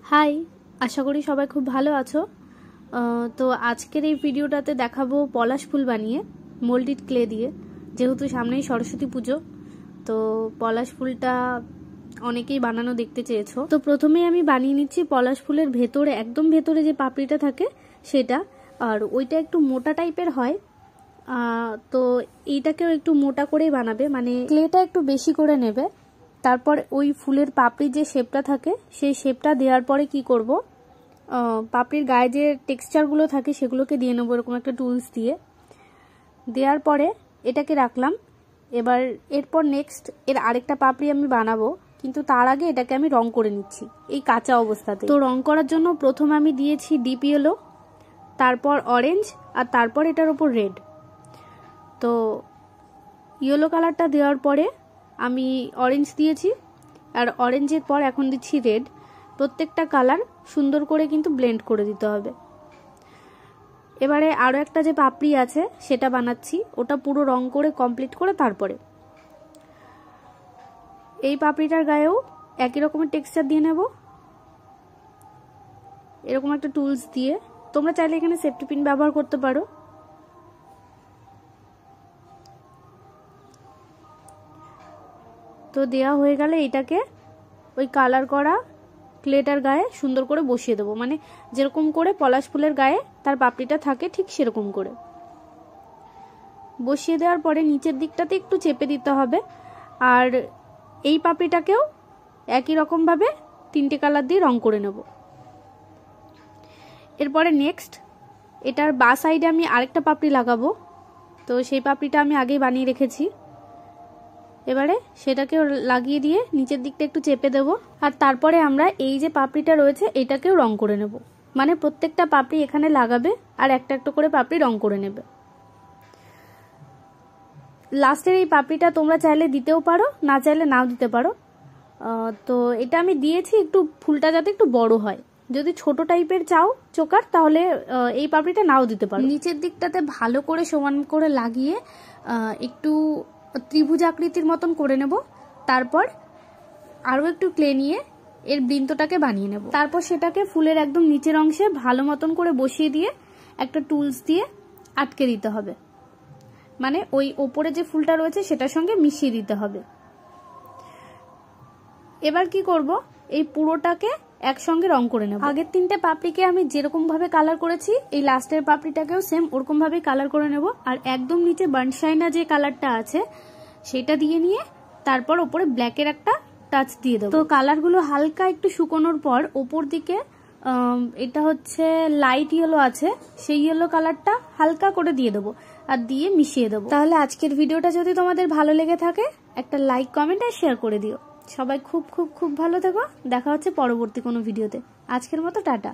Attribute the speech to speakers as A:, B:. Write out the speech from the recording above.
A: High, আশা করি সবাই খুব ভালো আছো। তো আজকের এই ভিডিওটাতে দেখাবো পলাশ ফুল বানিয়ে মোল্ডেড ক্লে দিয়ে। যেহেতু সামনেই সরস্বতী পুজো, তো পলাশ ফুলটা অনেকেই বানানো দেখতে চেয়েছো। তো প্রথমেই আমি বানিয়ে নিচ্ছি পলাশ ফুলের ভেতরে, একদম ভেতরে যে পাপড়িটা থাকে সেটা, আর ওইটা একটু মোটা টাইপের হয়। তো এইটাকেও একটু মোটা করেই বানাবে, মানে ক্লেটা একটু বেশি করে নেবে। তারপর ওই ফুলের পাপড়ির যে শেপটা থাকে সেই শেপটা দেওয়ার পরে কি করব, পাপড়ির গায়ে যে টেক্সচারগুলো থাকে সেগুলোকে দিয়ে নেবো এরকম একটা টুলস দিয়ে। দেওয়ার পরে এটাকে রাখলাম। এবার এরপর নেক্সট এর আরেকটা পাপড়ি আমি বানাবো, কিন্তু তার আগে এটাকে আমি রং করে নিচ্ছি এই কাঁচা অবস্থাতে। তো রং করার জন্য প্রথম আমি দিয়েছি ডিপ ইয়েলো, তারপর অরেঞ্জ, আর তারপর এটার উপর রেড। তো ইয়েলো কালারটা দেওয়ার পরে আমি অরেঞ্জ দিয়েছি, আর অরেঞ্জের পর এখন দিচ্ছি রেড। প্রত্যেকটা কালার সুন্দর করে কিন্তু ব্লেন্ড করে দিতে হবে। এবারে আরও একটা যে পাপড়ি আছে সেটা বানাচ্ছি, ওটা পুরো রং করে কমপ্লিট করে তারপরে এই পাপড়িটার গায়েও একই রকমের টেক্সচার দিয়ে নেব এরকম একটা টুলস দিয়ে। তোমরা চাইলে এখানে সেফটি পিন ব্যবহার করতে পারো। তো দেওয়া হয়ে গেলে এটাকে ওই কালার করা ক্লেটার গায়ে সুন্দর করে বসিয়ে দেবো, মানে যেরকম করে পলাশ ফুলের গায়ে তার পাপড়িটা থাকে ঠিক সেরকম করে বসিয়ে দেওয়ার পরে নিচের দিকটাতে একটু চেপে দিতে হবে। আর এই পাপড়িটাকেও একই রকমভাবে তিনটে কালার দিয়ে রং করে নেব। এরপরে নেক্সট এটার বা সাইডে আমি আরেকটা পাপড়ি লাগাবো, তো সেই পাপড়িটা আমি আগেই বানিয়ে রেখেছি। এবারে সেটাকেও লাগিয়ে দিয়ে নিচের দিকটা একটু চেপে দেব, আর তারপরে আমরা এই যে পাপড়িটা রয়েছে এটাকেও রং করে নেব। মানে প্রত্যেকটা পাপড়ি এখানে লাগাবে আর একটা একটা করে পাপড়ি রং করে নেবে। লাস্টের এই পাপড়িটা তোমরা চাইলে দিতেও পারো, না চাইলে নাও দিতে পারো। তো এটা আমি দিয়েছি একটু ফুলটা যাতে একটু বড় হয়। যদি ছোট টাইপের চাও চোকার তাহলে এই পাপড়িটা নাও দিতে পারো। নিচের দিকটাতে ভালো করে সমান করে লাগিয়ে একটু ত্রিভুজ আকৃতির মতন করে নেব। তারপর আরও একটু ক্লে নিয়ে এর বৃন্তটাকে বানিয়ে নেব। তারপর সেটাকে ফুলের একদম নিচের অংশে ভালো মতন করে বসিয়ে দিয়ে একটা টুলস দিয়ে আটকে দিতে হবে, মানে ওই ওপরে যে ফুলটা রয়েছে সেটার সঙ্গে মিশিয়ে দিতে হবে। এবার কি করব, এই পুরোটাকে একসঙ্গে রং করে নেব। আগের তিনটে পাপড়িকে আমি যেরকম ভাবে কালার করেছি এই লাস্টের পাপড়িটাকেও সেম ওরকম ভাবেই কালার করে নেব। আর একদম নিচে বার্নশাইনা যে কালারটা আছে সেটা দিয়ে নিয়ে তারপর ওপরে ব্ল্যাকের একটা টাচ দিয়ে দেবো। তো কালারগুলো হালকা একটু শুকোনোর পর ওপর দিকে এটা হচ্ছে লাইট ইয়েলো আছে, সেই ইয়েলো কালারটা হালকা করে দিয়ে দেবো আর দিয়ে মিশিয়ে দেবো। তাহলে আজকের ভিডিওটা যদি তোমাদের ভালো লেগে থাকে একটা লাইক, কমেন্ট আর শেয়ার করে দিও। সবাই খুব খুব খুব ভালো থেকো। দেখা হচ্ছে পরবর্তী কোনো ভিডিওতে। আজকের মতো টাটা।